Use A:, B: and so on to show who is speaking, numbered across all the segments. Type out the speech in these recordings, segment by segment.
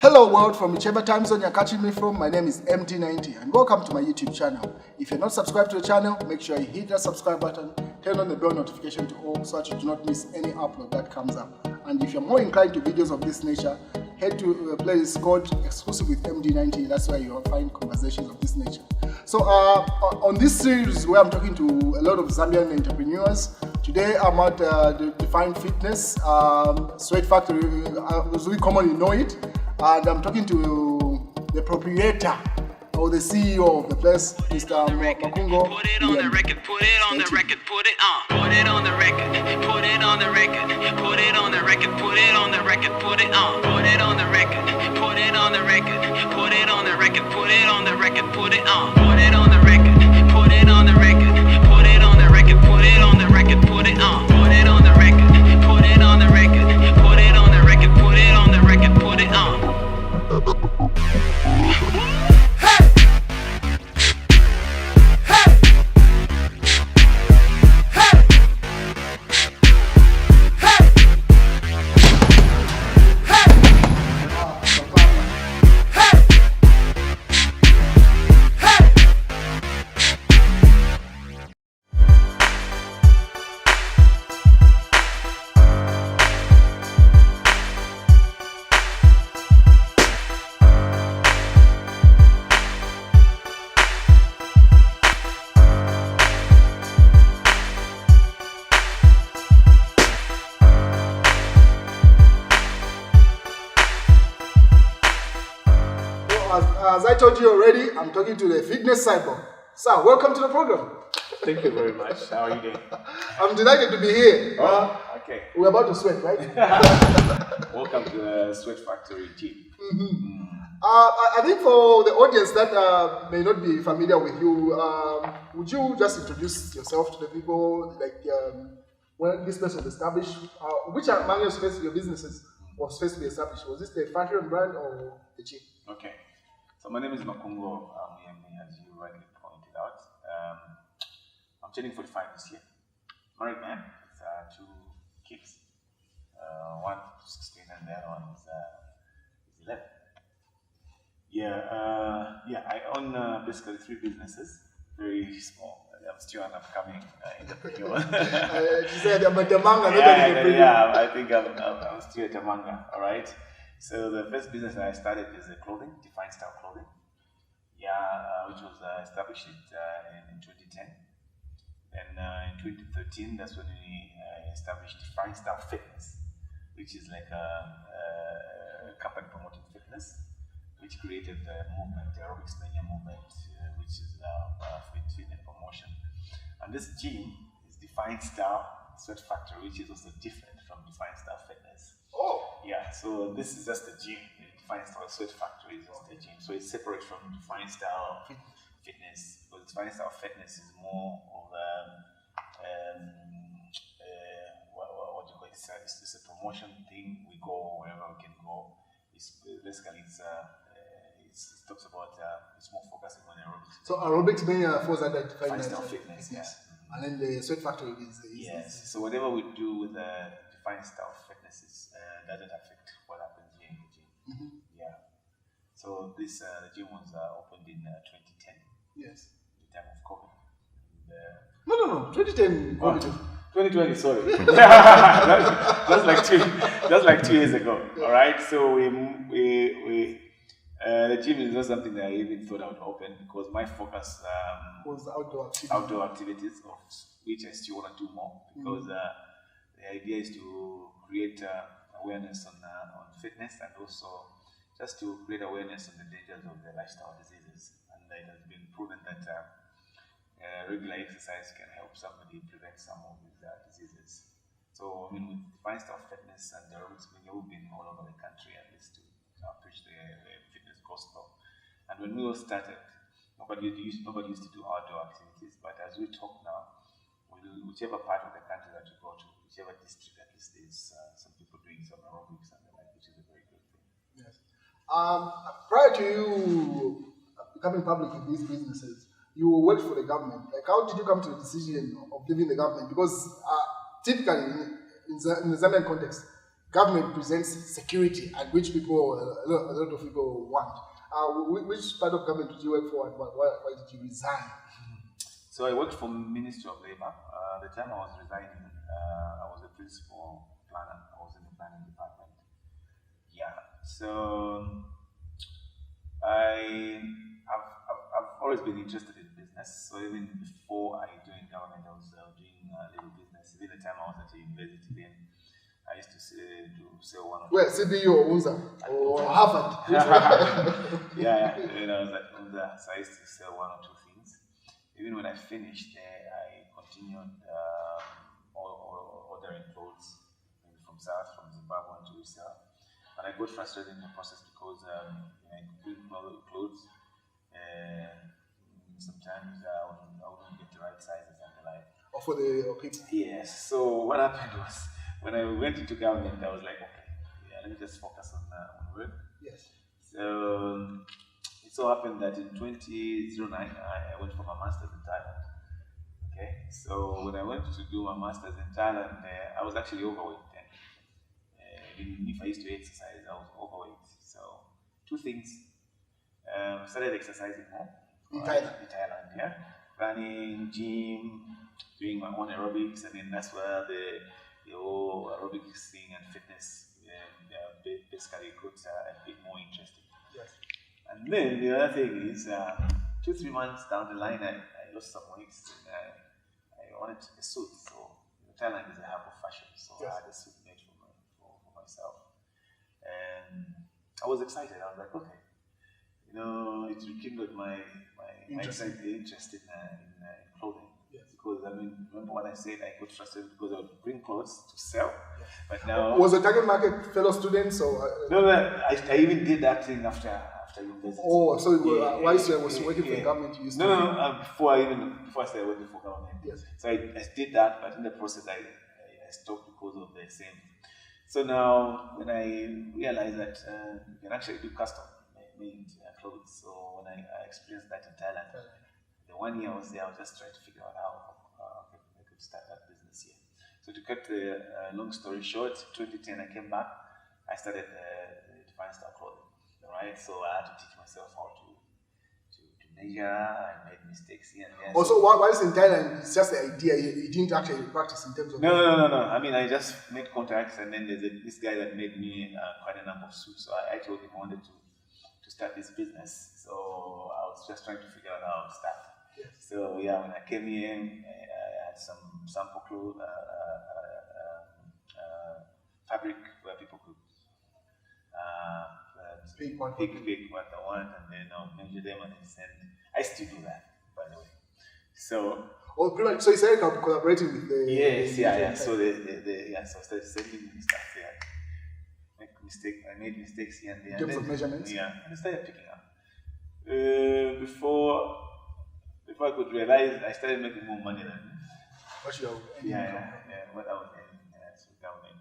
A: Hello world, from whichever time zone you're catching me from, my name is MD90 and welcome to my YouTube channel. If you're not subscribed to the channel, make sure you hit that subscribe button, turn on the bell notification to all so that you do not miss any upload that comes up. And if you're more inclined to videos of this nature, head to a playlist called Exclusive with MD90. That's where you'll find conversations of this nature. So on this series where I'm talking to a lot of Zambian entrepreneurs, today I'm at the Define Fitness, Sweat Factory, as we commonly know it. And I'm talking to the proprietor or the CEO of the place, Mr. Makungo.
B: Put it on the record, put it on the record, put it on. Put it on the record, put it on the record, put it on the record, put it on the record, put it on. Put it on the record, put it on the record, put it on the record, put it on the record, put it on. Put it on the record, put it on the record, put it on the record, put it on the record, put it on. Put it on the record, put it on the record, put it on the record, put it on the record, put it on.
A: As I told you already, I'm talking to the fitness cyborg. Sir, welcome to the program.
C: Thank you very much. How are you doing?
A: I'm delighted to be here.
C: Okay.
A: We're about to sweat, right?
C: Welcome to the Sweat Factory gym.
A: I think for the audience that may not be familiar with you, would you just introduce yourself to the people? Like when this place was established, which among your businesses was first to be established? Was this the fashion brand or the gym?
C: Okay. So my name is Makungo, as you rightly pointed out. I'm turning 45 this year. Married man with 2 kids. One 16 and the other one is 11. I own basically 3 businesses, very small. I'm still an upcoming entrepreneur.
A: She said I'm a Tamanga,
C: I think I'm still a Tamanga, all right? So the first business that I started is clothing, Define Style Clothing, which was established in 2010. And in 2013, that's when we established Define Style Fitness, which is like a company promoting fitness, which created the movement, the aerobics mania movement, which is now fit and promotion. And this gym is Define Style Sweat Factory, which is also different from Define Style Fitness.
A: Oh!
C: Yeah, so this is just the gym. Define Style Sweat Factory is just the gym. So it's separate from Define Style Fitness, because Define Style Fitness is more of what do you call it? It's a promotion thing. We go wherever we can go. It's basically it talks about it's more focusing on aerobics.
A: So aerobics mania falls under Define
C: Style Fitness, yes.
A: And then the Sweat Factory is
C: yes. So whatever we do with the Define Style Fitness doesn't affect what happens here in the gym. Yeah. So this the gym was opened in 2010.
A: Yes.
C: The time of COVID.
A: No. 2010 COVID.
C: 2020. Sorry. that's like 2 years ago. All right. So we the gym is not something that I even thought I would open because my focus
A: was
C: outdoor activities, of which I still want to do more because the idea is to create awareness on fitness and also just to create awareness on the dangers of the lifestyle diseases. And it has been proven that regular exercise can help somebody prevent some of these diseases. So I mean, with Define Style Fitness and aerobics, we've been all over the country at least to preach the fitness gospel. And when we all started, nobody used to do outdoor activities. But as we talk now, whichever part of the country that you go to, whichever district, at least there's some people doing some aerobics and the like, which is a very good thing.
A: Yes. Prior to you becoming public in these businesses, you worked for the government. Like, how did you come to the decision of leaving the government? Because typically, in the Zambian context, government presents security, and which people, a lot of people want. Which part of government did you work for, and why did you resign?
C: So I worked for Ministry of Labour. The time I was resigning, I was a principal planner. I was in the planning department. Yeah. So I've always been interested in business. So even before I joined government, I was doing a little business. Even the time I was at the university, then I used to sell one or two.
A: Where, CBU or UNZA? Or Harvard?
C: Yeah, when I was at UNZA, so I used to sell one or two things. Even when I finished there, I continued ordering clothes from Zimbabwe to resell. But I got frustrated in the process because I bring clothes. Sometimes I wouldn't get the right sizes and the like.
A: Or for the people?
C: Yes. So what happened was, when I went into government, I was like, okay, let me just focus on work.
A: Yes.
C: So it so happened that in 2009, I went for my master's in Thailand. Okay. So when I went to do my master's in Thailand, I was actually overweight then. Even if I used to exercise, I was overweight. So two things. Started exercising more.
A: In Thailand?
C: In Thailand, yeah. Running, gym, doing my own aerobics, and then that's where the whole aerobics thing and fitness basically got a bit more interesting.
A: Yes.
C: And then the other thing is, 2-3 months down the line, I lost some weight, and I wanted a suit. So Thailand is a hub of fashion, so
A: yes.
C: I had a suit made for myself. And I was excited. I was like, okay. It rekindled my interest in clothing. Yes. Because, remember when I said I got frustrated because I would bring clothes to sell? Yes. But now...
A: Was the target market fellow students? Or,
C: No, I even did that thing after university.
A: Oh, so whilst I was working for the government, you used to...
C: No, before I started working for government.
A: Yes.
C: So I did that, but in the process I stopped because of the same. So now, when I realized that you can actually do custom made clothes, so when I experienced that in Thailand, the 1 year I was there, I was just trying to figure out how I could start that business here. So to cut the long story short, 2010 I came back, I started Divine Style Clothing, right? So I had to teach myself how to measure. I made mistakes here and there.
A: Also, whilst in Thailand, it's just the idea, you didn't actually practice in terms of...
C: No. I just made contacts, and then there's this guy that made me quite a number of suits. So I told him I wanted to start this business. So I was just trying to figure out how to start. Yes. So yeah, when I came here, I had some sample clothes, fabric where people could pick what they want, and then I'll measure them and then send. I still do that, by the way. So.
A: Oh, pretty much. So you started collaborating with the.
C: Yes, yeah. So so I started sending me stuff. Yeah. I made mistakes here and there.
A: In terms of measurements?
C: Yeah, and I started picking up. Before I could realize, I started making more money than
A: what you are earning
C: what I was earning to government.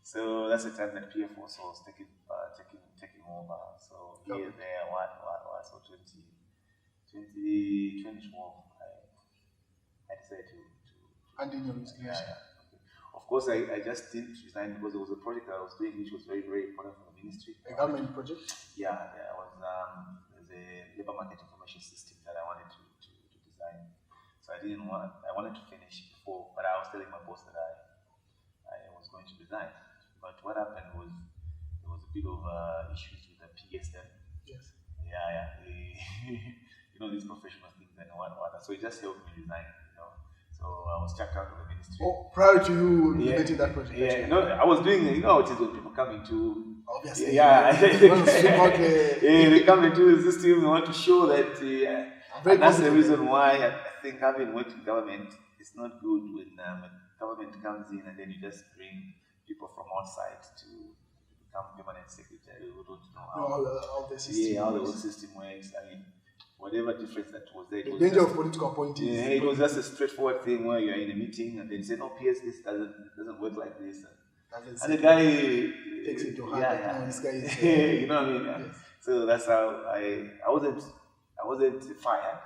C: So that's the time that PF also was taking over. So here, there, so 2012, I decided to
A: hand in your resignation.
C: Yeah. Of course, I just didn't resign because there was a project that I was doing which was very, very important for the ministry.
A: A government project?
C: Yeah, there was there's a labor market information system that I wanted to design. So I wanted to finish before, but I was telling my boss that I was going to resign. But what happened was there was a bit of issues with the PSM.
A: Yes.
C: Yeah. These professional things and what. So it just helped me resign. So I was checked out of the ministry.
A: Oh, prior to you implementing that project?
C: Yeah, I was doing, it is when people come into...
A: Obviously.
C: Yeah.
A: They
C: come into the system, they want to show that... and that's the reason why I think having worked in government, it's not good when government comes in and then you just bring people from outside to become permanent secretary who don't know
A: how the system
C: how the whole system works. I mean, whatever difference that was there.
A: The danger of political appointees.
C: Yeah, it was just a straightforward thing where you're in a meeting and then you say, no, PS, this doesn't work like this. And the guy
A: takes it to heart.
C: Yeah.
A: This guy is,
C: you know what I mean?
A: Yes.
C: So that's how I wasn't fired,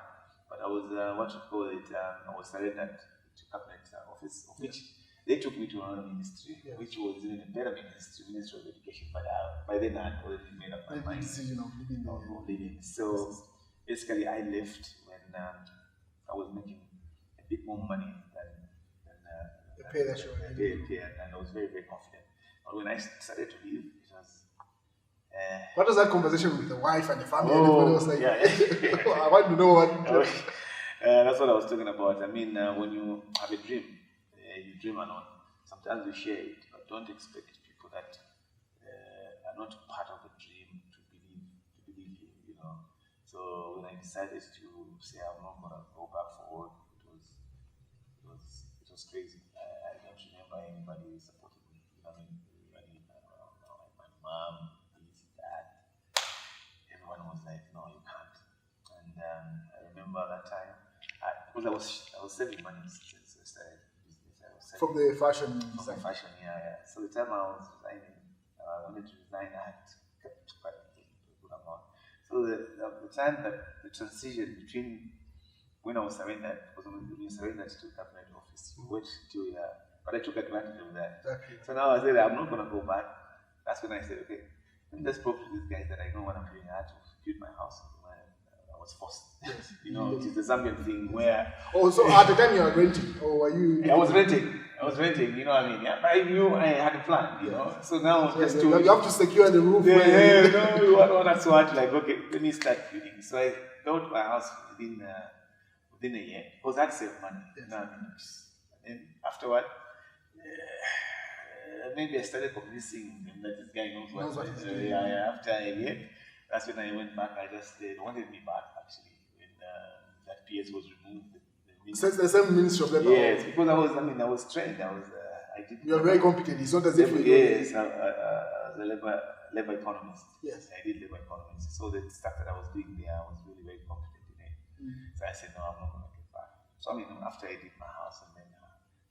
C: but I was I was surrendered to cabinet office, of which they took me to another ministry, which was even a better Ministry of Education. But by then I had already made up my mind.
A: Decision of
C: living. So basically, I left when I was making a bit more money than
A: the pay that you were getting.
C: And I was very, very confident. But when I started to leave, it was.
A: What was that conversation with the wife and the family? Everybody was like, I want to know what.
C: That's what I was talking about. I mean, when you have a dream, you dream alone. Sometimes you share it, but don't expect people that are not part of the dream to believe you. You know. So when I decided to say I'm not gonna go back for work, it was crazy. I don't remember anybody supporting me. You know what I mean? My mom, this, that. Everyone was like, "No, you can't." And I remember that time, because I was saving money since I started business.
A: From the fashion.
C: From the fashion, yeah. So the time I was resigning, I wanted to resign. I had kept quite a good amount. So the time that the transition between when I was surrendered, because when you surrendered to cabinet office, you wait till but I took advantage of that. Exactly. So now I said I'm not gonna go back. That's when I said, okay, let me just prove to these guys that I know what I'm doing. I had to build my house. I was forced. Yes. You know, it is the Zambian thing where.
A: Oh, so at the time you were renting, or were you?
C: I was renting. You know what I mean? Yeah, I knew I had a plan. You know, so now just to.
A: You have to secure the roof.
C: No, you want that so hard. Like, okay, let me start building. So I built my house within a year, because I'd save money. Yes. You know what I mean? And afterward, maybe I started convincing him that this guy knows what he's doing. After a year, that's when I went back. They wanted me back actually when that PS was removed.
A: So it's the same Ministry of Labour.
C: Yes, because I was trained. I did.
A: You're very competent. It's not as if you.
C: Yes, I was a labor economist.
A: Yes,
C: I did labor economics. So the stuff that I was doing there, I was really very competent in it. So I said, no, I'm not going to get back. So I mean, after I did my house, and then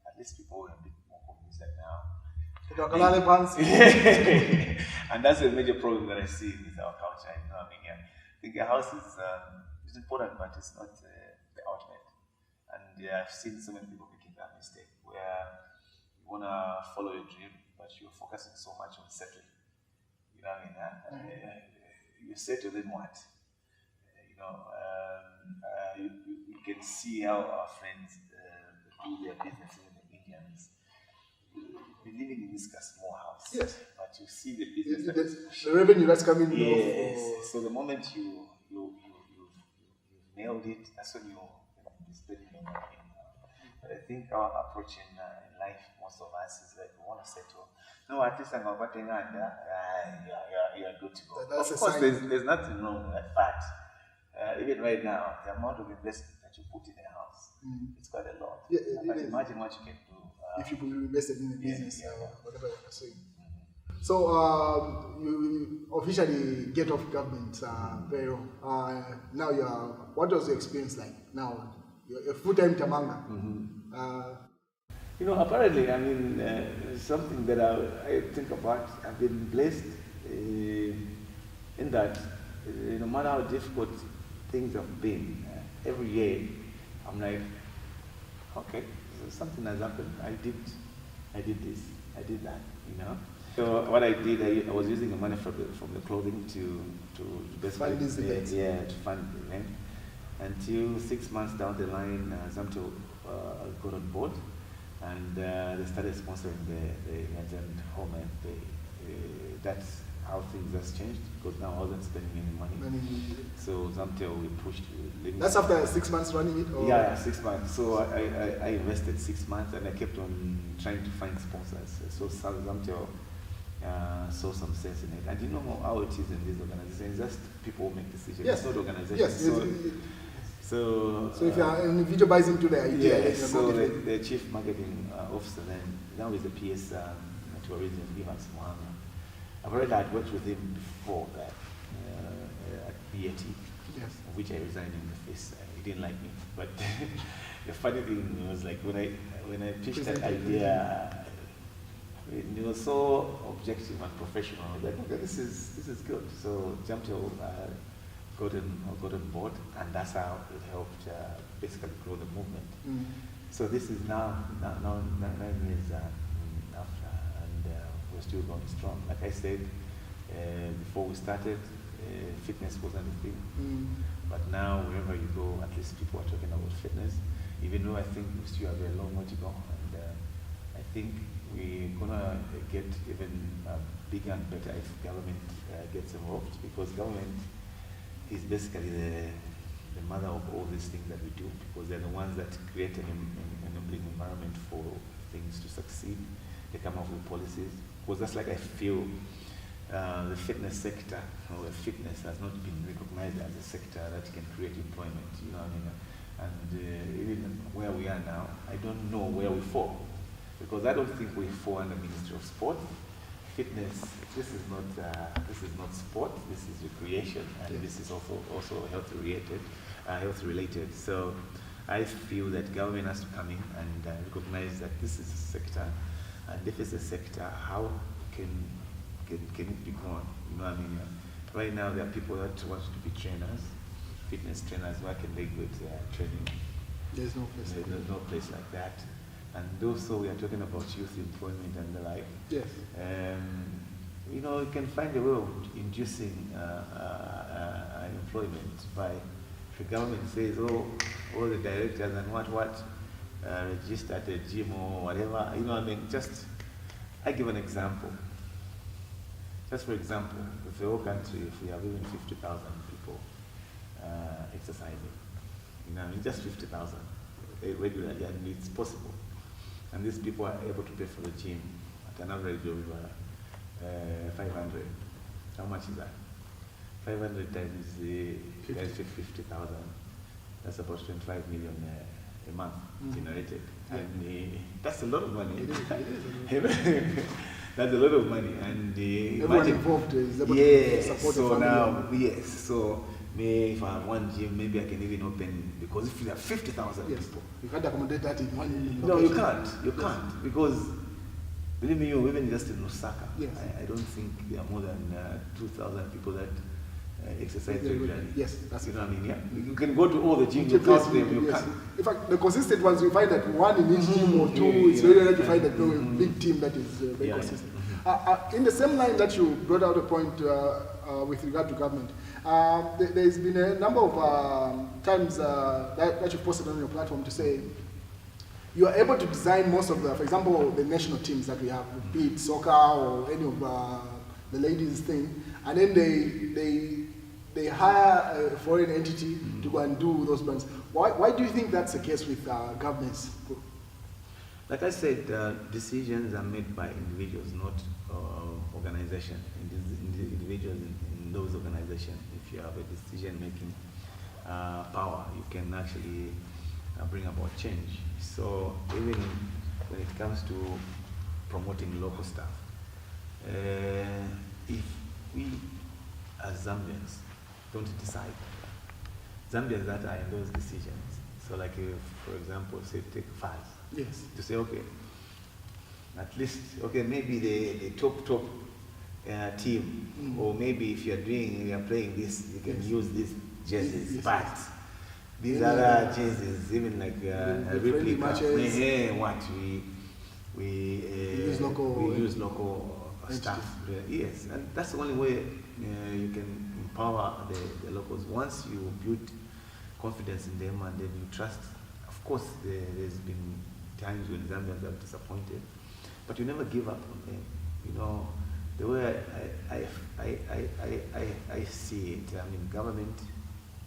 C: at least people were a bit more convinced that now. And that's a major problem that I see with our culture. You know what I mean? I think a house is important, but it's not the ultimate. And I've seen so many people making that mistake where you want to follow your dream, but you're focusing so much on settling. You know what I mean? You settle, then what? You can see how our friends do their business in the Indians. We're living in this small house,
A: yes,
C: but you see the business.
A: The revenue that's coming.
C: Yes. So the moment you nailed it, that's when you're spending your money. But I think our approach in life, most of us, is like we want to settle. No, at least I'm about to you're good to go. Of course, there's nothing wrong with that fact. Even right now, the amount of investment that you put in a house, it's quite a lot.
A: Yeah,
C: but imagine what you can do.
A: If you invested in the business, whatever you're pursuing. So you officially get off government very well. Now what was your experience like? Now you're a full-time Tamanga.
C: Apparently, I mean, something that I think about. I've been blessed in that no matter how difficult things have been, every year I'm like, okay, something has happened. I did this, I did that, So what I did, I was using the money from the clothing to basically
A: fund this event.
C: To fund the event. Until 6 months down the line, Zamto got on board, and they started sponsoring the event, and that's how things has changed, because now I wasn't spending any money. So Zamtel, we pushed.
A: That's after 6 months running it? Or?
C: Yeah, 6 months. So I invested 6 months, and I kept on trying to find sponsors. So Zamtel saw some sense in it. And you know how it is in these organizations, just people make decisions.
A: Yes.
C: It's not organizations.
A: Yes. So
C: if
A: you are an individual buys into the idea,
C: yes, so the chief marketing officer then, now is the PS tourism, Vivax Mohanga. I've already had worked with him before that at BAT,
A: yes,
C: which I resigned in the face. He didn't like me, but the funny thing was like when I pitched that idea, it was so objective and professional. I was like, okay, this is good. So Jamto got on board, and that's how it helped basically grow the movement. So this is now 9 years after, and we're still going strong. Like I said, before we started, fitness wasn't a thing. But now, wherever you go, at least people are talking about fitness, even though I think we still have a long way to go. And I think we're going to get even bigger and better if government gets involved, because government is basically the mother of all these things that we do, because they're the ones that create an enabling environment for things to succeed. They come up with policies. Because that's like I feel the fitness sector, or fitness has not been recognized as a sector that can create employment, you know what I mean? And even where we are now, I don't know where we fall, because I don't think we fall under Ministry of Sport. Fitness, this is not sport, this is recreation, and this is also health related. So I feel that government has to come in and recognize that this is a sector, and if it's a sector, how can it be grown? You know what I mean? Right now there are people that want to be trainers, fitness trainers. Where can they go to training?
A: There's no place.
C: There's no place like that. And also we are talking about youth employment and the like.
A: Yes.
C: You know, you can find a way of inducing employment by the government says, oh, all the directors and what register at a gym or whatever. You know what I mean? I give an example. Just for example, if the whole country, if we have even 50,000 people exercising, you know, just 50,000 regularly, and it's possible. And these people are able to pay for the gym at an average of 500. How much is that? 500 times 50,000. That's about 25 million a month generated. Yeah. And that's a lot of money.
A: It is.
C: That's a lot of money. And
A: everyone involved is able to support the family.
C: So if I have one gym, maybe I can even open, because if you have 50,000 people.
A: You can't accommodate that in one location.
C: No, you can't. Because, believe me, even just in Osaka, I don't think there are more than 2,000 people that exercise regularly.
A: Yes, that's
C: you know what I mean? Yeah. You can go to all the gyms, you count them, you can't.
A: In fact, the consistent ones, you find that one in each gym or two, it's very rare to find that a big team that is very consistent. In the same line that you brought out a point with regard to government, there's been a number of times that you've posted on your platform to say you are able to design most of the, for example, the national teams that we have, be it soccer or any of the ladies thing, and then they hire a foreign entity to go and do those brands. Why do you think that's the case with governments?
C: Like I said, decisions are made by individuals, not organizations. Individuals in those organizations, if you have a decision-making power, you can actually bring about change. So even when it comes to promoting local stuff, if we as Zambians don't decide, Zambians that are in those decisions, so like if, for example, say take FAS, to say, okay, at least, okay, maybe the top team, or maybe if you are playing this, you can use these jerseys, but these other jerseys, even like a replica, we use local stuff. Yes, and that's the only way you can empower the locals. Once you build confidence in them and then you trust, of course there's been times when Zambians are disappointed, but you never give up on them. You know, the way I see it, I mean, government,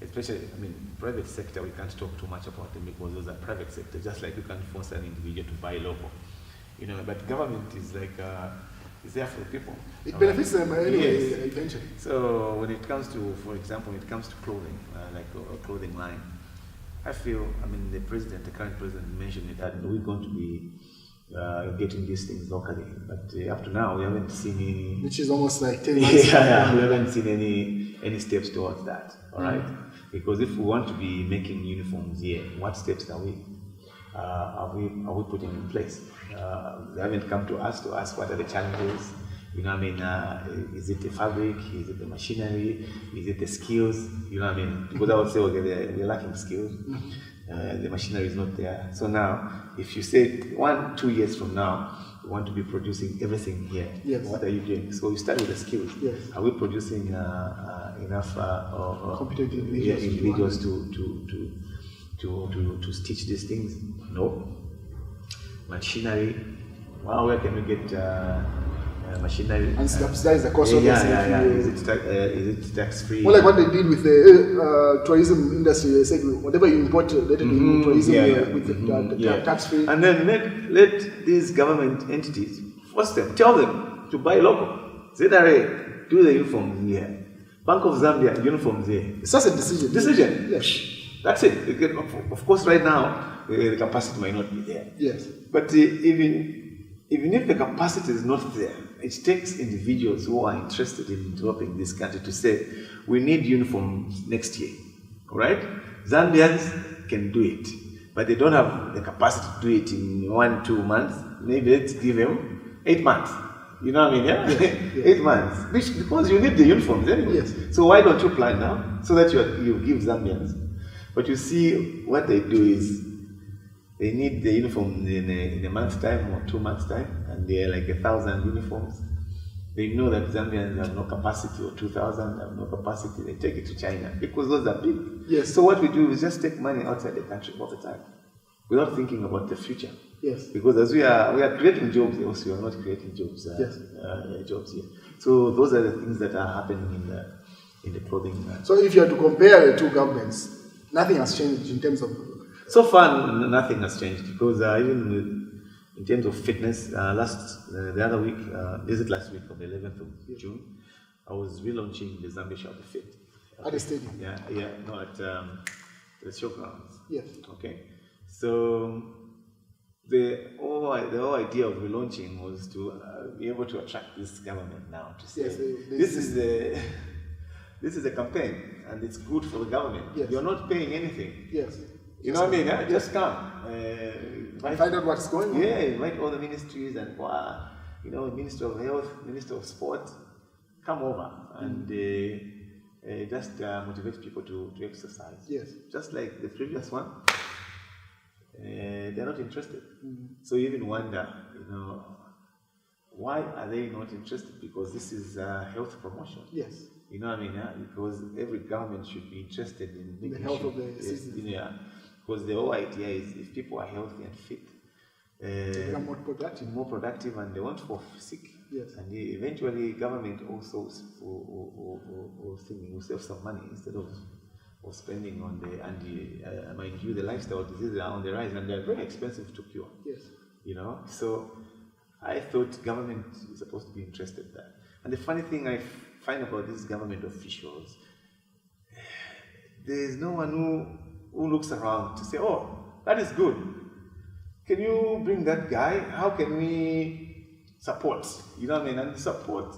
C: especially, I mean, private sector, we can't talk too much about them because those are private sector, just like you can't force an individual to buy local. You know, but government is like, it's there for the people.
A: It benefits them anyway, eventually.
C: So when it comes to, for example, when it comes to clothing, like a clothing line, I feel, I mean, the current president mentioned it, that we're going to be getting these things locally, but up to now we haven't seen any. Which is almost like 10 months. We haven't seen any steps towards that. All right, because if we want to be making uniforms here, what steps are we putting in place? They haven't come to us to ask what are the challenges. You know what I mean? Is it the fabric? Is it the machinery? Is it the skills? You know what I mean? Because I would say, okay, we're lacking skills. the machinery is not there. So now, if you say 1-2 years from now, you want to be producing everything here,
A: yes.
C: what are you doing? So you start with the skills.
A: Yes.
C: Are we producing enough
A: competent
C: individuals to stitch these things? No. Machinery. Well, where can we get machinery?
A: And subsidize the cost of
C: Is it tax free?
A: Well, like what they did with the tourism industry, they said whatever you import, let it be tourism with the tax free.
C: And then let these government entities force them, tell them to buy local. ZRA, do the uniforms here. Bank of Zambia, uniforms here.
A: It's just a decision.
C: Decision.
A: Yes.
C: That's it. Of course, right now the capacity might not be there.
A: Yes.
C: But even if the capacity is not there, it takes individuals who are interested in developing this country to say, we need uniforms next year, right? Zambians can do it, but they don't have the capacity to do it in 1-2 months. Maybe let's give them 8 months. You know what I mean? Yeah? Yes. 8 months. Because you need the uniforms anyway.
A: Yes.
C: So why don't you plan now so that you give Zambians? But you see, what they do is they need the uniform in a month's time or 2 months' time, and they're like 1,000 uniforms. They know that Zambians have no capacity, or 2,000 have no capacity. They take it to China because those are big.
A: Yes.
C: So what we do is just take money outside the country all the time, without thinking about the future.
A: Yes.
C: Because as we are creating jobs, also we are not creating jobs. Jobs here. So those are the things that are happening in the clothing.
A: So if you have to compare the two governments, nothing has changed in terms of.
C: So far, nothing has changed because even in terms of fitness, the other week, last week on the 11th of June, I was relaunching the Zambia Shout to Fit.
A: At the stadium?
C: No, at the showgrounds.
A: Yes.
C: Okay. So the whole idea of relaunching was to be able to attract this government now to say,
A: yes,
C: this is a campaign and it's good for the government.
A: Yes.
C: You're not paying anything.
A: Yes.
C: You know what I mean? Yeah? Just come.
A: Find out what's going on.
C: Yeah, invite all the ministries and Minister of Health, Minister of Sport, come over and just motivate people to exercise.
A: Yes.
C: Just like the previous one, they're not interested. So you even wonder, why are they not interested? Because this is health promotion.
A: Yes.
C: You know what I mean? Yeah? Because every government should be interested in making
A: the health of the citizens.
C: Yeah. Because the whole idea is if people are healthy and fit,
A: they become more productive,
C: and they won't fall sick.
A: Yes.
C: And eventually, government also will save some money instead of spending on mind you, the lifestyle diseases are on the rise and they're very expensive to cure.
A: Yes.
C: So I thought government is supposed to be interested in that. And the funny thing I find about these government officials, there is no one who looks around to say, oh, that is good. Can you bring that guy? How can we support? You know what I mean? And the support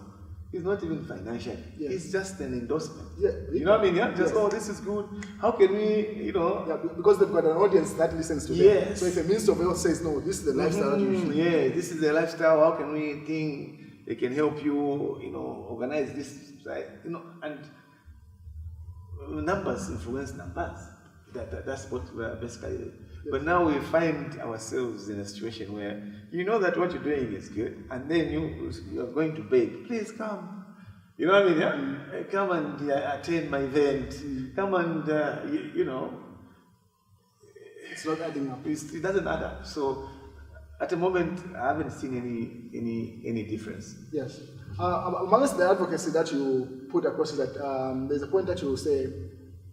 C: is not even financial. Yes. It's just an endorsement. Yeah. You know what I mean? Yeah? Just, oh, this is good. How can we,
A: Yeah, because they've got an audience that listens to them.
C: Yes.
A: So if a Minister of Health says, no, this is the lifestyle that you should.
C: Yeah, this is the lifestyle. How can we think they can help you, organize this, right? And numbers influence numbers. That's what we're basically doing. Yes. But now we find ourselves in a situation where you know that what you're doing is good, and then you're going to beg, please come. You know what I mean? Yeah? Come and attend my event. Come and,
A: It's not adding up.
C: It doesn't add up. So at the moment, I haven't seen any difference.
A: Yes. Amongst the advocacy that you put across is that there's a point that you say,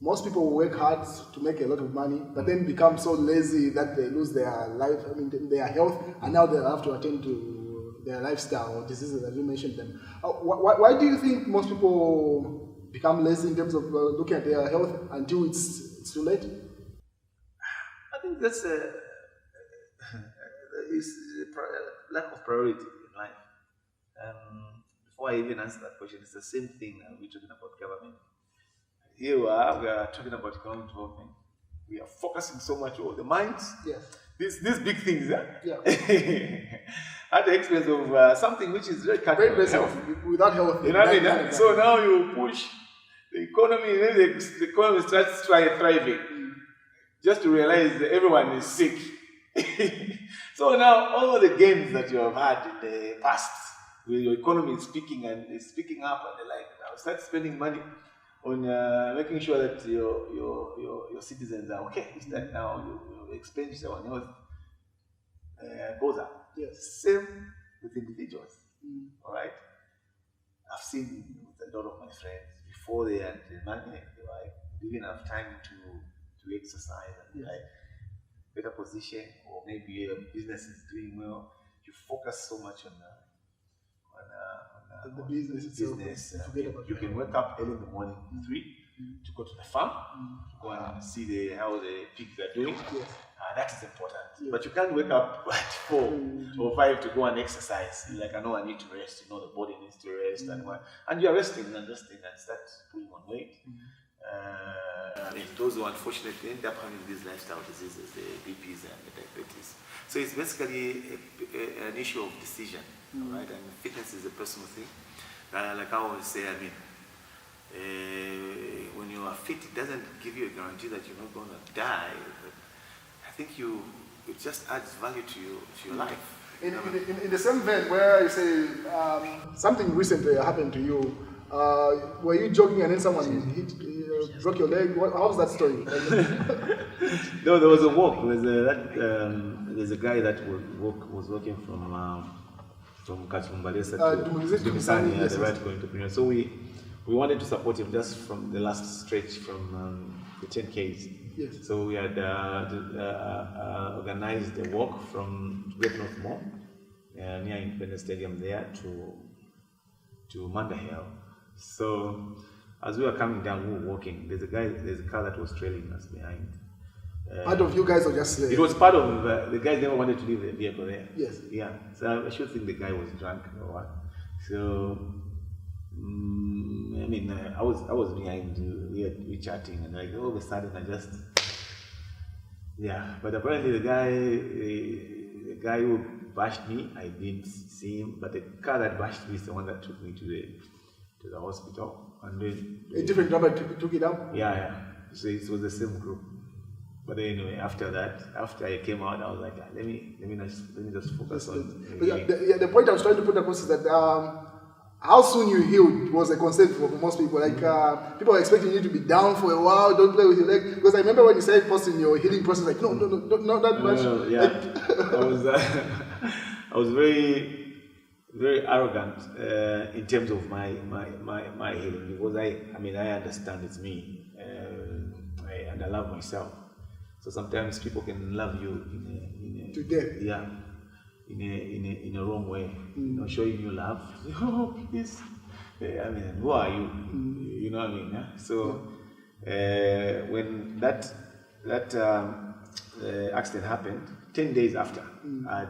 A: most people work hard to make a lot of money, but then become so lazy that they lose their life, their health, and now they have to attend to their lifestyle or diseases, as you mentioned them. Why do you think most people become lazy in terms of looking at their health until it's too late?
C: I think that's a lack of priority in life. Before I even answer that question, it's the same thing we're talking about government. Here we are talking about economic development. We are focusing so much on the minds.
A: Yes.
C: These big things,
A: yeah.
C: At the expense of something which is very
A: basic. Without health.
C: You know what I mean? So now you push the economy, the economy starts thriving. just to realize that everyone is sick. So now all the gains that you have had in the past, where your economy is speaking and is speaking up, and they're like, now start spending money on making sure that your citizens are okay. Is that now your expenditure on health goes up?
A: Yes.
C: Same with individuals. All right. I've seen with a lot of my friends before they had the money, they were like, didn't have time to exercise and like better position, or maybe your business is doing well. You focus so much on
A: the business itself.
C: You can wake up early in the morning, 3, to go to the farm, to go and see how the pigs are doing.
A: Yes.
C: That is important.
A: Yes.
C: But you can't wake up at 4 or 5 to go and exercise. You're like, I know I need to rest. You know, the body needs to rest, and you're resting and start putting on weight. And those who unfortunately end up having these lifestyle diseases, the BPs and the diabetes. So it's basically an issue of decision, right? And fitness is a personal thing. Like I always say, I mean, when you are fit, it doesn't give you a guarantee that you're not going to die. But I think it just adds value to your life.
A: In the same vein, where you say something recently happened to you, were you jogging and then someone broke your leg? How was that story?
C: No, there was a walk. There's a guy that was working from Kachumbalesa to Guinea-Bissau, the right going entrepreneur. So we wanted to support him just from the last stretch from the 10Ks.
A: Yes.
C: So we had organized a walk from Great North Mall near Independence Stadium there to Manda Hill. So as we were coming down, we were walking. There's a car that was trailing us behind.
A: Part of you guys, or just
C: it was part of the guys never wanted to leave the vehicle there.
A: Yes.
C: Yeah. So I should think the guy was drunk or what. So I mean, I was behind. We chatting, and like all of a sudden I just But apparently the guy who bashed me, I didn't see him, but the car that bashed me is the one that took me to the hospital. And then
A: a different driver took it up?
C: Yeah. So it was the same group. But anyway, after I came out, I was like, let me just focus on.
A: The point I was trying to put across is that how soon you healed was a concern for most people. Like people are expecting you to be down for a while. Don't play with your leg, because I remember when you started posting your healing process, like no, not that much.
C: I was very, very arrogant in terms of my healing, because I understand it's me, and I love myself. So sometimes people can love you
A: to death.
C: Yeah, in a wrong way. Showing you love. Oh, please. Who are you? You know what I mean? Yeah? So when that accident happened, 10 days after, I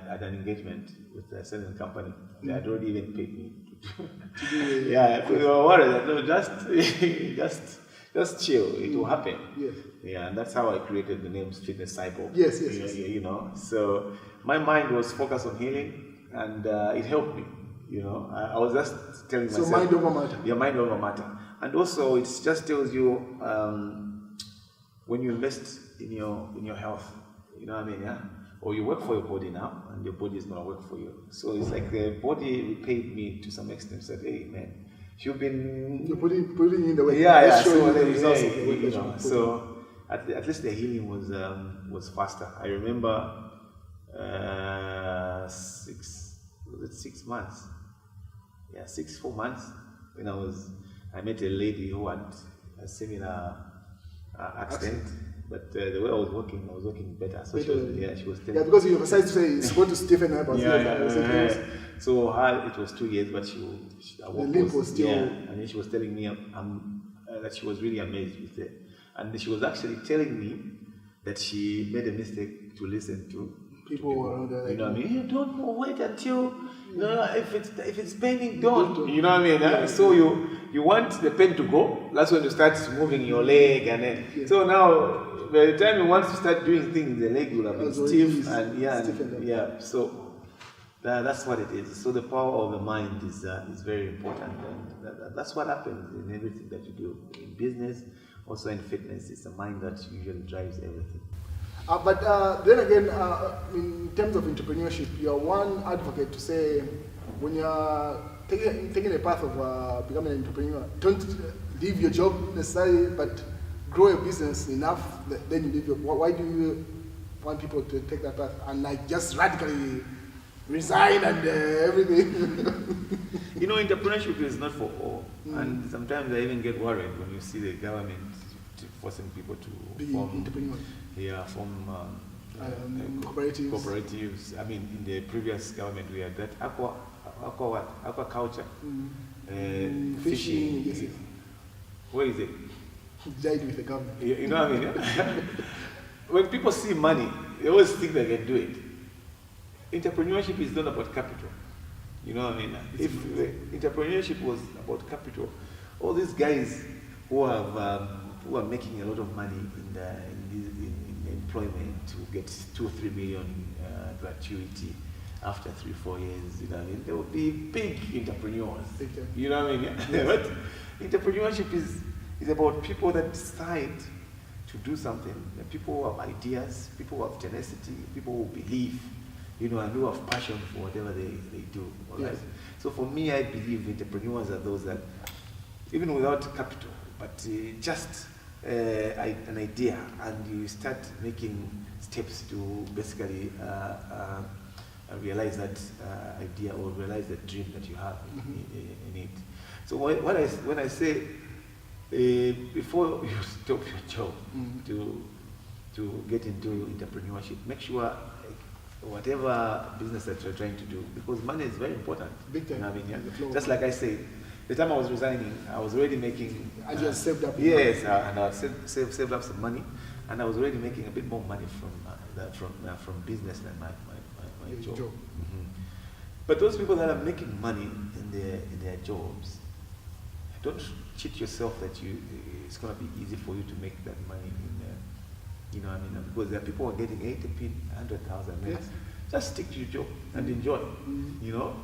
C: had an engagement with a certain company. They had already even paid me to do yeah, we were worried that no, just chill, it will happen. Yes. Yeah, and that's how I created the name Fitness Cyborg.
A: Yes.
C: So my mind was focused on healing, and it helped me. I was just telling myself.
A: So mind over matter.
C: Yeah, mind over matter. And also, it just tells you when you invest in your health, you know what I mean, yeah? Or you work for your body now, and your body is going to work for you. So it's like the body repaid me to some extent. Said, hey, man, you're putting in the way. Yeah. So at least the healing was faster. I remember 6 months? Yeah, 4 months when I met a lady who had a similar accident. But the way I was working better. So she was telling me.
A: Yeah, because you decided to say it's going to stiffen up.
C: So it was 2 years, but the limp was still. Yeah, and then she was telling me that she was really amazed with it, and she was actually telling me that she made a mistake to listen to people around her. You know what I mean? Don't wait until if it's paining, don't. You know what I mean? Yeah. So you want the pain to go. That's when you start moving your leg, and then so now. By the time you want to start doing things, the leg will have been stiff, and so that's what it is. So the power of the mind is very important, and that's what happens in everything that you do, in business also in fitness, it's the mind that usually drives everything.
A: But then again, in terms of entrepreneurship, you're one advocate to say when you're taking a path of becoming an entrepreneur, don't leave your job necessarily, but grow your business enough, then you leave your. Why do you want people to take that path and like just radically resign and everything?
C: You know, entrepreneurship is not for all, and sometimes I even get worried when you see the government forcing people to
A: Be entrepreneurs.
C: Form
A: Cooperatives.
C: I mean, in the previous government, we had that aquaculture, fishing.
A: Yes.
C: Where is it?
A: Died with the government.
C: You know what I mean? Yeah? When people see money, they always think they can do it. Entrepreneurship is not about capital. You know what I mean? If entrepreneurship was about capital, all these guys who are making a lot of money in employment to get 2 or 3 million gratuity after 3-4 years, you know what I mean? They will be big entrepreneurs.
A: Okay.
C: You know what I mean? Yeah?
A: Yes.
C: But entrepreneurship is about people that decide to do something. People who have ideas, people who have tenacity, people who believe, you know, and who have passion for whatever they do. All right?
A: Yes.
C: So for me, I believe entrepreneurs are those that, even without capital, but just an idea, and you start making steps to basically realize that idea or realize the dream that you have in it. So when I say before you stop your job to get into entrepreneurship, make sure whatever business that you're trying to do, because money is very important.
A: Big time.
C: You know what I mean? Yeah?
A: The flow.
C: Just like I said, the time I was resigning, I was already making.
A: And you had saved up.
C: Yes, and I saved up some money, and I was already making a bit more money from business than my job. But those people that are making money in their jobs, don't cheat yourself that it's going to be easy for you to make that money you know what I mean? Because there are people who are getting 80 pin, 100,000.
A: Yes.
C: Just stick to your job and enjoy. You know,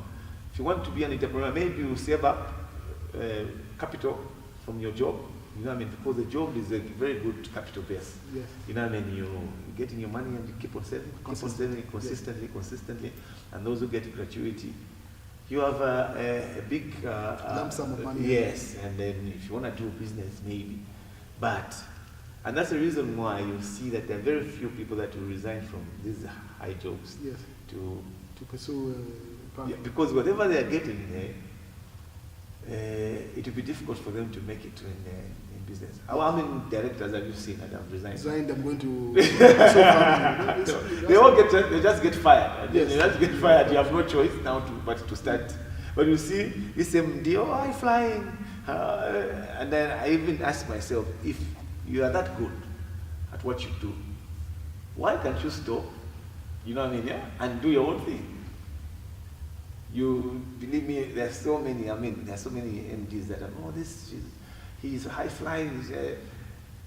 C: if you want to be an entrepreneur, maybe you save up capital from your job. You know what I mean? Because the job is a very good capital base.
A: Yes.
C: You know what I mean? You're getting your money and you keep on saving consistently. And those who get gratuity, you have a big
A: lump sum of money.
C: Yes, and then if you want to do business, maybe. And that's the reason why you see that there are very few people that will resign from these high jobs.
A: Yes.
C: To
A: pursue.
C: because whatever they are getting it will be difficult for them to make it in business. How many directors have you seen that have resigned?
A: I'm going to.
C: They just get fired.
A: Yes.
C: They just get fired. You have no choice now but to start. But you see, this MD, I'm flying. And then I even ask myself, if you are that good at what you do, why can't you stop? You know what I mean? Yeah? And do your own thing. You believe me, there's so many MDs that are, he's high flying.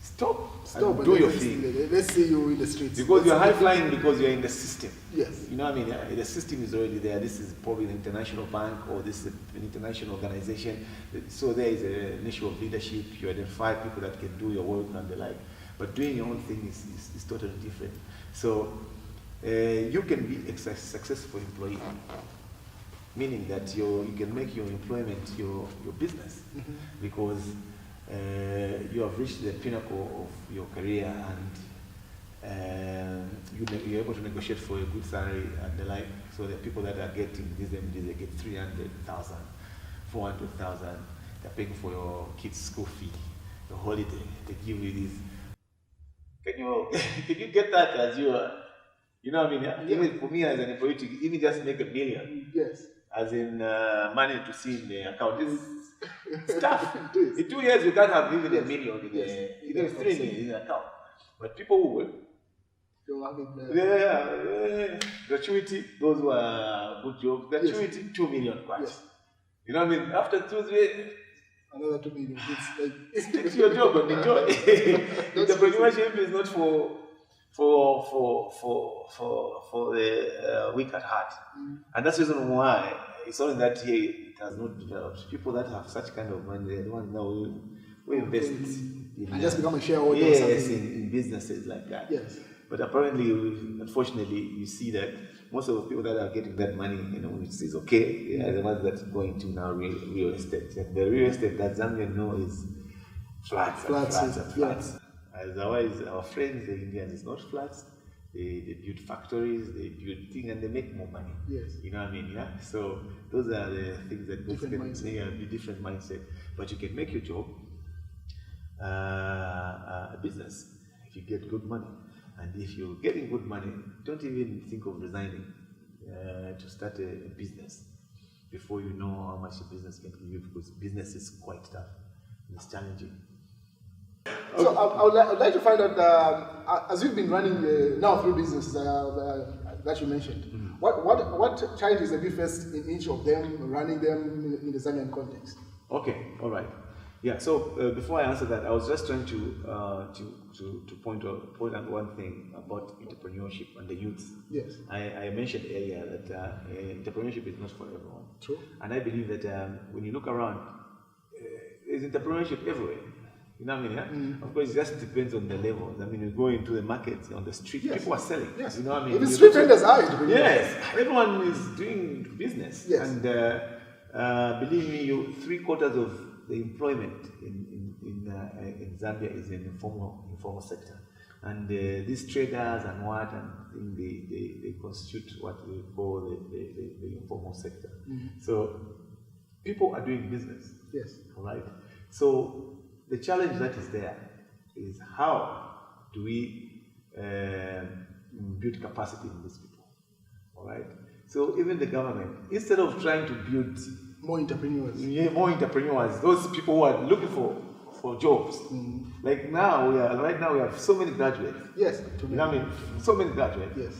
C: Stop and do your thing.
A: Let's see you in the streets.
C: Because you're high flying because you're in the system.
A: Yes.
C: You know what I mean? Yeah? The system is already there. This is probably an international bank or this is an international organization. So there is an issue of leadership. You identify people that can do your work and the like. But doing your own thing is totally different. So you can be a successful employee, meaning that you can make your employment your business because you have reached the pinnacle of your career and you're able to negotiate for a good salary and the like. So the people that are getting these MDs, they get 300,000, 400,000. They're paying for your kids' school fee, your holiday. They give you this. Can you get that as you are? You know what I mean? Yeah?
A: Yeah.
C: Even for me as an employee to even just make $1 million.
A: Yes.
C: As in money to see in the account. It's tough. In 2 years, you can't have even $1 million even 3 million in the account. But people who will. Gratuity, those who are good jobs. Gratuity, 2 million quite. Yes. You know what I mean? After 2 years,
A: another 2 million.
C: Stick to your job and enjoy. Entrepreneurship is not for the weak at heart. And that's the reason why it's only that here it has not developed. People that have such kind of money, they don't know who invest
A: And just become a shareholder or
C: yes,
A: something.
C: in businesses like that.
A: Yes.
C: But apparently, unfortunately, you see that most of the people that are getting that money, which is okay, are the ones that are going to now real estate. And the real estate that Zambia know is flats. Otherwise, our friends, the Indians, it's not flats. They build factories, they build things, and they make more money.
A: Yes.
C: You know what I mean? Yeah. So those are the things that be different mindset. But you can make your job a business if you get good money. And if you're getting good money, don't even think of resigning to start a business before you know how much a business can give you, because business is quite tough and it's challenging.
A: So I would like to find out, as you've been running now 3 businesses that you mentioned, what challenges have you faced in each of them, running them in the Zambian context?
C: Okay, all right. Yeah, so before I answer that, I was just trying to point out one thing about entrepreneurship and the youth.
A: Yes.
C: I mentioned earlier that entrepreneurship is not for everyone.
A: True.
C: And I believe that when you look around, there's entrepreneurship everywhere. You know what I mean? Yeah?
A: Mm.
C: Of course, it just depends on the levels. I mean, you go into the markets, on the street,
A: yes.
C: people are selling.
A: Yes.
C: You know what I mean?
A: Even street vendors are entrepreneurs.
C: Yes, everyone is doing business.
A: Yes.
C: And believe me, 3/4 of the employment in Zambia is in informal sector, and these traders and they constitute what we call the informal sector.
A: Mm-hmm.
C: So people are doing business.
A: Yes.
C: All right. So the challenge that is there is how do we build capacity in these people. All right. So even the government, instead of trying to build
A: more entrepreneurs.
C: Yeah, more entrepreneurs. Those people who are looking for jobs. Mm. Like right now we have so many graduates.
A: Yes.
C: You know what I mean? So many graduates.
A: Yes.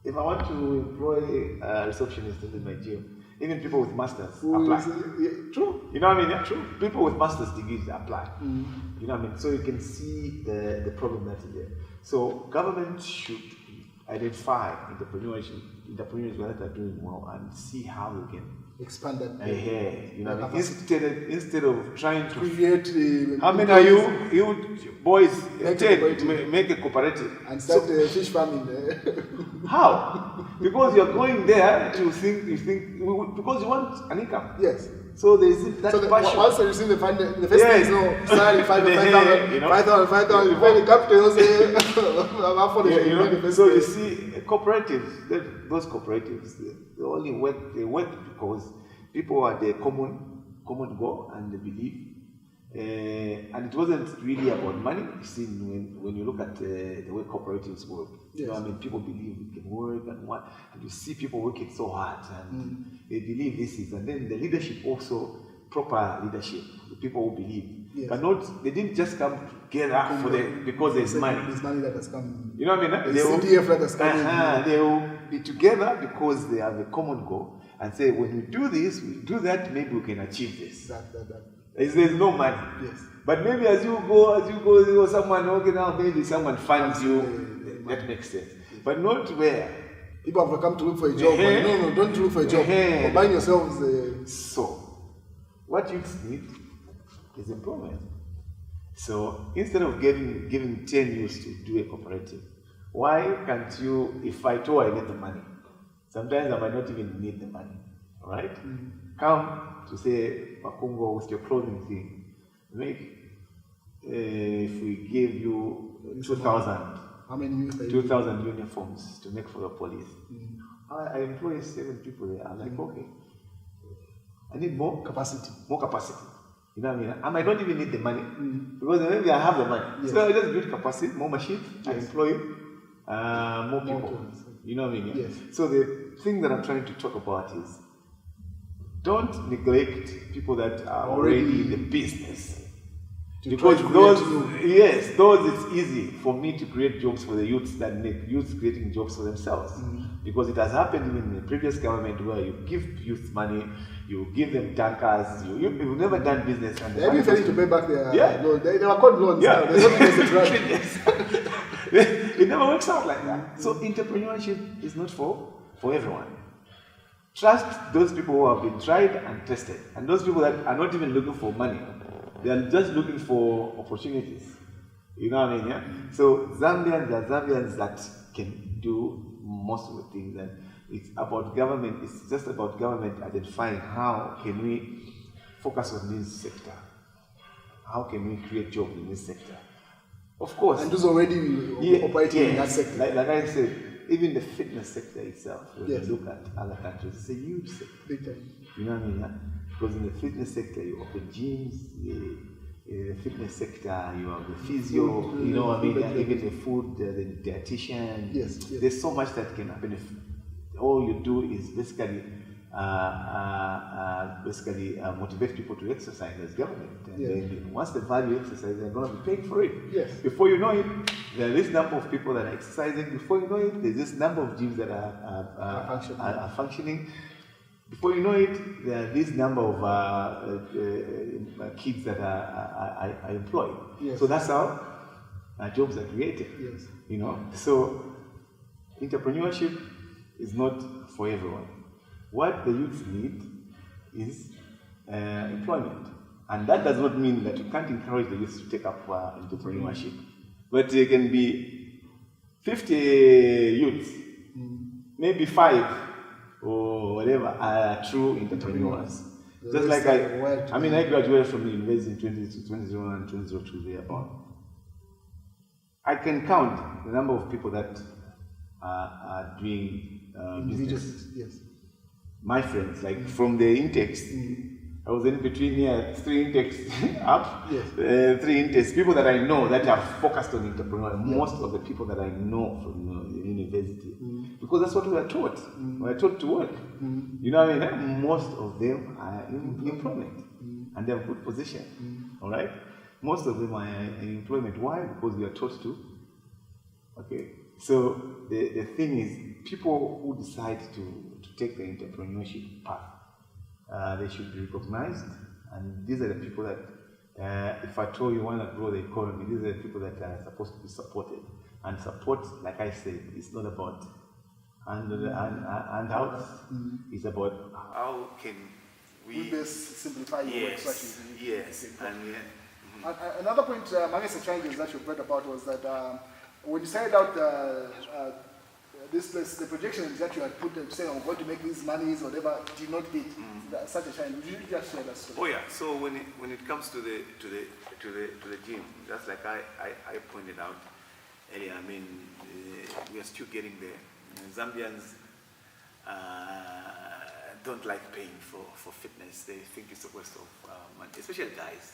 C: If I want to employ a receptionist in my gym, even people with masters apply.
A: True.
C: You know what I mean? Yeah, true. People with master's degrees apply.
A: Mm.
C: You know what I mean? So you can see the problem that is there. So government should identify entrepreneurs that are doing well and see how we can
A: expand that.
C: You know, instead of trying to
A: create.
C: How many are you boys? Make a cooperative
A: and start fish farming.
C: How? Because you're going there to think because you want an income.
A: Yes.
C: So there is that passion.
A: Once you receive the funding, the first thing is no salary 5,000, 5,000. You pay the capital,
C: So you see, cooperatives. Those cooperatives, they only work. They work because people are the common goal and they believe. And it wasn't really about money. You see, when you look at the way cooperatives work, yes. You know, I mean, people believe it can work and you see people working so hard and they believe this is, and then the leadership also proper leadership, the people who believe, yes. But they didn't just come together because there's money.
A: There's money that has come.
C: You know what I mean?
A: The CDF that has come.
C: They will be together because they have a common goal and say, when we do this, we do that, maybe we can achieve this. There's no money.
A: Yes.
C: But maybe as you go, someone, okay, now maybe someone funds you. That makes sense. Yes. But not where.
A: People have come to look for a job. No, don't look for a job. Combine yourselves.
C: So, what you need is employment. So, instead of giving 10 youths to do a cooperative, why can't you, if I told I need the money, sometimes I might not even need the money. All right? Mm-hmm. Come to say, Makungo, with your clothing thing, if we give you 2,000,
A: how many
C: 2,000 uniforms to make for the police. Mm-hmm. I employ 7 people there. I'm like, okay, I need more capacity. More capacity. You know what I mean? I might not even need the money because maybe I have the money. Yes. So I just build capacity, more machines, yes. I employ more people. You know what I mean? Yeah?
A: Yes.
C: So the thing that I'm trying to talk about is, don't neglect people that are already in the business. Because those it's easy for me to create jobs for the youths than youths creating jobs for themselves. Mm-hmm. Because it has happened even in the previous government where you give youth money, you give them tankers, you've never done business. And
A: they've been failing to pay back their loans. They were called loans. Yeah. They're not
C: it never works out like that. So entrepreneurship is not for everyone. Trust those people who have been tried and tested, and those people that are not even looking for money. They are just looking for opportunities. You know what I mean? Yeah. So there are Zambians that can do most of the things, and it's about government. It's just about government identifying how can we focus on this sector. How can we create jobs in this sector? Of course.
A: And those already operating in that sector.
C: Like I said, even the fitness sector itself, when
A: Yes.
C: you look at other countries, it's a huge sector.
A: Big time.
C: You know what I mean? Yeah? Because in the fitness sector, you open gyms, the fitness sector, you have the physio,
A: Food,
C: you know what I mean?
A: food,
C: Yeah, even the food, the dietitian.
A: Yes, yes.
C: There's so much that can happen if all you do is basically motivate people to exercise as government. And
A: Yeah.
C: then once they value exercise, they're going to be paying for it.
A: Yes.
C: Before you know it, there is this number of people that are exercising. Before you know it, there's this number of gyms that are functioning. Before you know it, there are this number of kids that are employed.
A: Yes.
C: So that's how jobs are created.
A: Yes.
C: You know, so entrepreneurship is not for everyone. What the youth need is employment, and that does not mean that you can't encourage the youth to take up entrepreneurship. But there can be 50 youths, maybe 5 or whatever are true entrepreneurs. Just like I graduated from the university in 2001, 2002 thereabout. I can count the number of people that are doing business.
A: Yes.
C: My friends, like from the intakes, I was in between here, 3 intakes up,
A: Yes.
C: 3 intakes. People that I know that are focused on entrepreneurship. Most of the people that I know from the university, because that's what we are taught. We are taught to work. You know what I mean? Most of them are in employment, and they have good position. All right, most of them are in employment. Why? Because we are taught to. Okay, so the thing is, people who decide to take the entrepreneurship path, they should be recognized, and these are the people that, if at all you want to grow the economy, these are the people that are supposed to be supported. And support, like I said, is not about handouts. It's about how can we
A: best simplify your work strategy.
C: Yes. And
A: another point amongst the challenges that you brought about was that when you started out this place, the projections that you had put them saying I'm going to make these monies or whatever did not hit. Such a challenge. Would you just share that story?
C: Oh yeah. So when it comes to the gym, just like I pointed out earlier, I mean we are still getting there. Zambians don't like paying for fitness. They think it's a waste of money, especially guys.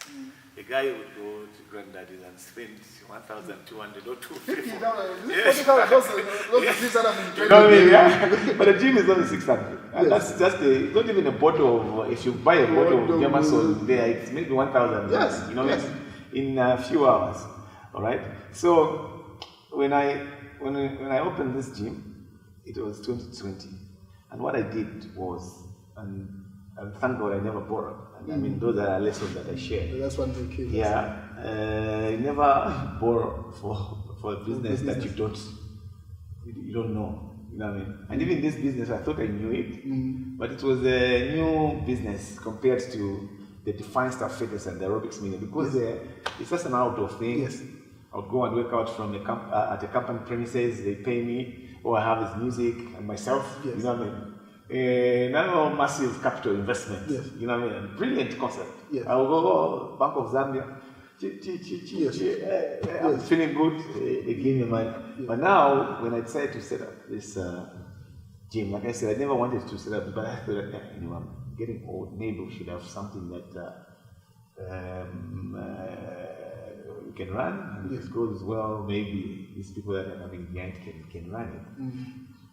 C: A guy would go to granddaddy's and spend 1,200 or 250. But the gym is only 600. And that's just it's not even a bottle of, if you buy a bottle of Jameson there, it's maybe 1,000.
A: Yes.
C: You know, in a few hours. All right. So when I opened this gym, it was 2020, and what I did was, and thank God I never borrowed. And I mean, those are lessons that I share.
A: So that's one thing.
C: Yeah, never borrow for a business that you don't know. You know what I mean? And even this business, I thought I knew it, but it was a new business compared to the defined staff fitness and the aerobics media, because it's just an outdoor thing.
A: Yes.
C: I'll go and work out from at the company premises. They pay me, or I have this music and myself.
A: Yes.
C: You know what I mean? None massive capital investment.
A: Yes.
C: You know what I mean? Brilliant concept.
A: Yes.
C: I will go Bank of Zambia. I'm feeling good. They give me money. Yes. But now, when I decided to set up this gym, like I said, I never wanted to set up, but I thought, I'm getting old. Maybe we should have something that we can run, and if it goes well, maybe these people that are coming behind can run it.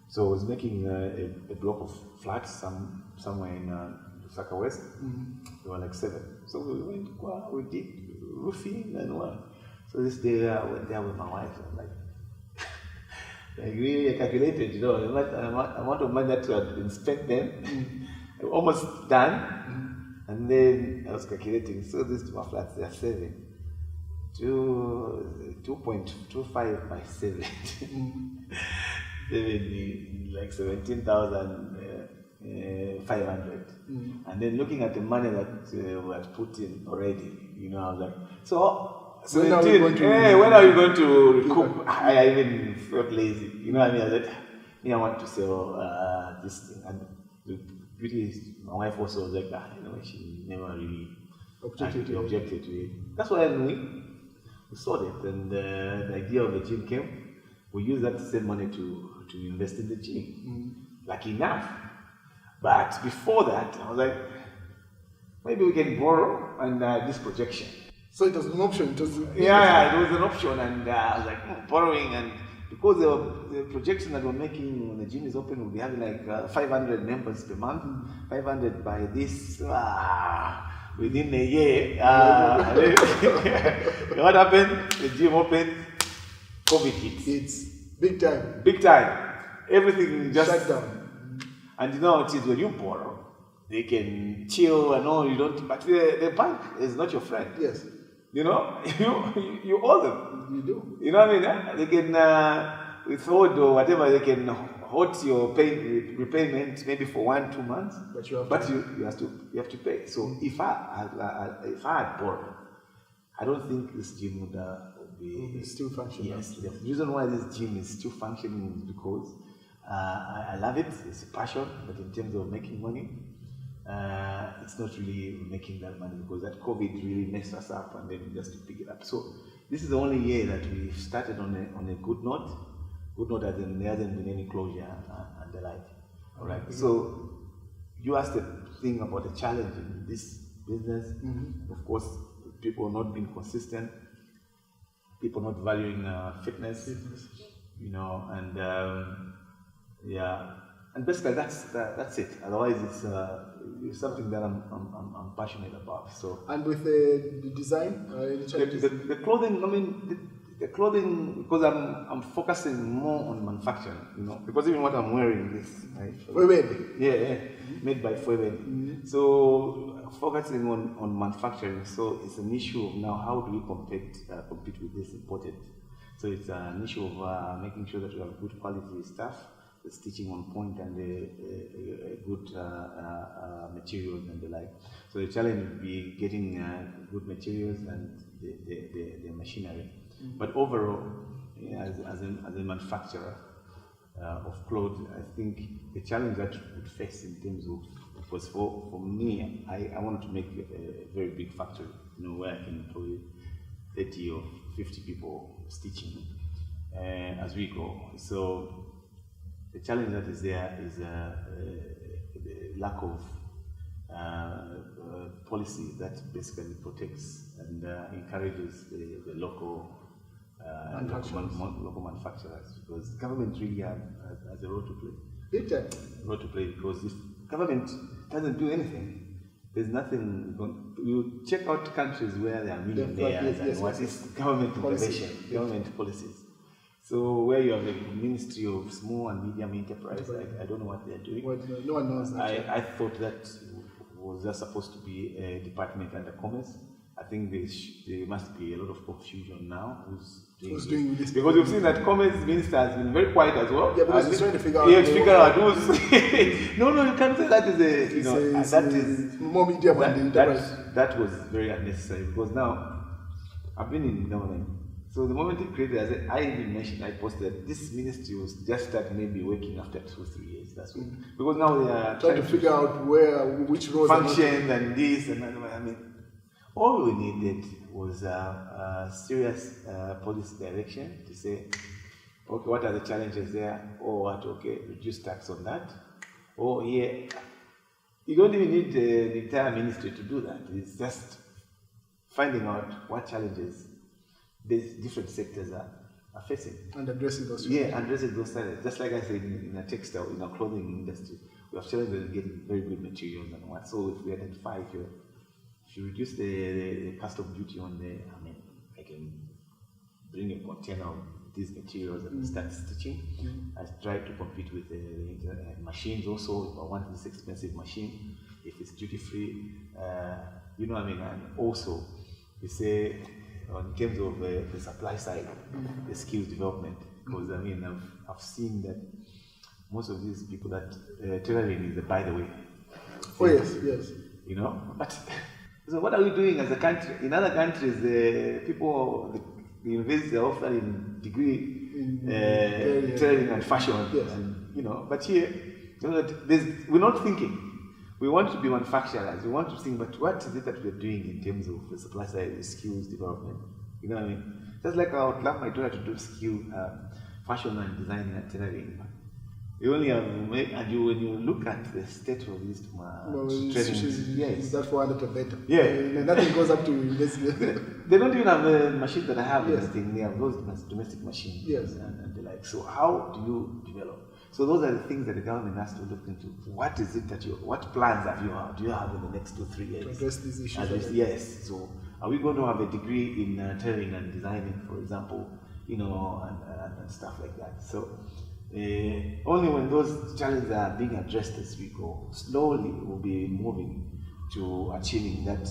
C: So I was making a block of flats somewhere in Lusaka West. There were like 7. So we did roofing and what. So this day I went there with my wife. I'm like, I really calculated, the amount of money that had been spent then. Almost done. And then I was calculating. So these 2 flats, they are 7. 2.25 by 7. Like 17,000 500, and then looking at the money that we had put in already, I was like, so
A: when are we going to
C: when are you going to recoup? I even felt lazy, what I mean? I said, I want to sell this thing, and the beauty is my wife also was like, she never really objected to it. That's why we sold it, and the idea of the gym came. We used that same money to invest in the gym. Lucky enough. But before that, I was like, maybe we can borrow and this projection.
A: So it was an option. It was
C: it was an option, and I was like, borrowing, and because the projection that we're making when the gym is open, we'll be having like 500 members per month, 500 by this, within a year. What happened? The gym opened, COVID hit.
A: It's big time.
C: Big time. Everything just
A: shut down.
C: And it is when you borrow, they can chill and all, you don't, but the bank is not your friend.
A: Yes.
C: You owe them.
A: You do.
C: You know what I mean? They can withhold or whatever, they can hold your repayment maybe for 1-2 months.
A: But you
C: have to pay. So if I had borrowed, I don't think this gym would be
A: still functioning.
C: Yes. The reason why this gym is still functioning is because I love it. It's a passion, but in terms of making money, it's not really making that money because that COVID really messed us up, and then just to pick it up. So this is the only year that we've started on a good note. Good note as in there hasn't been any closure and the like. All right. So you asked the thing about the challenge in this business. Of course, people not being consistent, people not valuing fitness, and and basically that's it. Otherwise, it's something that I'm passionate about. So
A: and with the design,
C: the clothing. I mean, the clothing, because I'm focusing more on manufacturing. Because even what I'm wearing is made by Fweben. So focusing on manufacturing. So it's an issue of now how do we compete with this imported. So it's an issue of making sure that we have good quality stuff, the stitching on point, and good materials and the like. So the challenge would be getting good materials and the machinery. But overall, as a manufacturer of clothes, I think the challenge that we would face in terms of, because for me, I wanted to make a very big factory, where I can employ 30 or 50 people stitching as we go. So the challenge that is there is the lack of policy that basically protects and encourages the local manufacturers, because government really has a role to play.
A: Big time.
C: Role to play, because if government doesn't do anything, there's nothing. You check out countries where there are millionaires and what is government intervention, government policies. So where you have a Ministry of Small and Medium Enterprise, I don't know what they're doing.
A: No one knows that.
C: I thought that was just supposed to be a department under commerce. I think there must be a lot of confusion now. Who's doing this? Because we've seen that commerce minister has been very quiet as well.
A: Yeah, because he's trying to figure out.
C: Yeah, figure out who's. No, you can't say that is that is
A: more medium and enterprise.
C: That was very unnecessary, because now I've been in government. So the moment it created, I even mentioned, I posted, this ministry was just started maybe working after 2-3 years. That's what. Because now they are
A: trying to figure out which roles
C: function and this and that. I mean, all we needed was a serious policy direction to say, okay, what are the challenges there? Or what, okay, reduce tax on that. Or you don't even need the entire ministry to do that. It's just finding out what challenges these different sectors are facing. And addressing those challenges. Yeah, addressing those challenges. Just like I said, in a textile, in our clothing industry, we have challenges in getting very good materials and what. So if we identify, if you reduce the custom duty on I can bring a container of these materials and start stitching. I try to compete with the machines also. If I want this expensive machine, if it's duty free, and also we say, in terms of the supply side, the skills development, because I've seen that most of these people that tailoring is a by the way.
A: Oh yes, yes.
C: You know, but so what are we doing as a country? In other countries, the universities are offering degree in tailoring and fashion,
A: yes.
C: and, you know. But here, we're not thinking. We want to be manufacturers. We want to think, but what is it that we're doing in terms of the supply side skills development? You know what I mean? Just like I would love my daughter to do skill fashion and design and tailoring. You only have, and when you look at the state of these training, yes,
A: that 400 or better.
C: Yeah,
A: nothing goes up to this.
C: They don't even have the machine that I have. Yes. Thing. They have those domestic machines.
A: Yes,
C: and they're like, so how do you develop? So those are the things that the government has to look into. What is it that what plans do you have in the next 2-3 years?
A: To address these issues.
C: Yes. So are we going to have a degree in tailoring and designing, for example, you know, and stuff like that? So only when those challenges are being addressed as we go, slowly we'll be moving to achieving that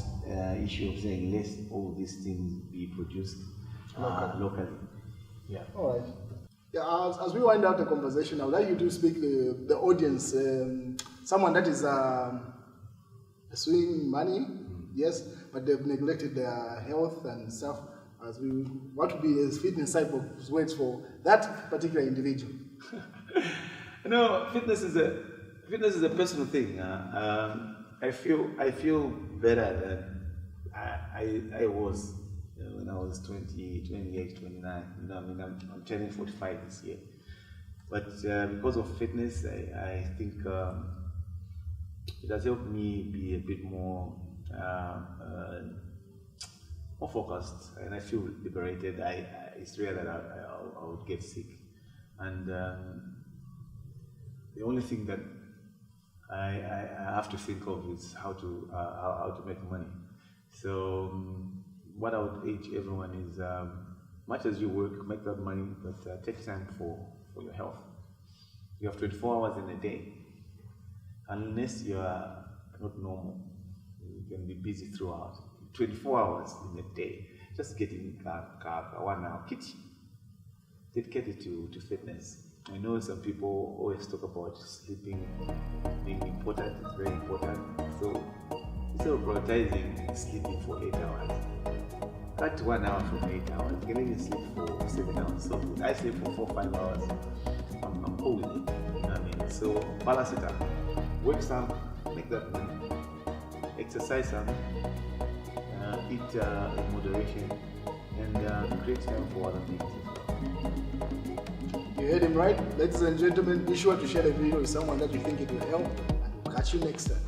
C: issue of saying let's all these things be produced locally. Yeah. All right.
A: Yeah, as we wind out the conversation, I would like you to speak the audience, someone that is pursuing money, yes, but they've neglected their health and stuff. What would be the fitness type of words for that particular individual?
C: No, fitness is a personal thing. I feel better than I was when I was 20, 28, 29. You know, I mean, I'm turning 45 this year. But because of fitness, I think it has helped me be a bit more focused, and I feel liberated. It's rare that I would get sick, and the only thing that I have to think of is how to make money. So what I would urge everyone is, much as you work, make that money, but take time for your health. You have 24 hours in a day. Unless you are not normal, you can be busy throughout. 24 hours in a day, just get in 1 hour kitchen. Dedicate it to fitness. I know some people always talk about sleeping being important. It's very important. So instead of prioritizing sleeping for 8 hours, cut 1 hour from 8 hours. You can even sleep for 7 hours. So I sleep for 4-5 hours. I'm cool with it. You know what I mean? So balance it up. Work some, make that money. Exercise some. Eat in moderation, and create time for other things as well.
A: You heard him right? Ladies and gentlemen, be sure to share the video with someone that you think it will help, and we'll catch you next time.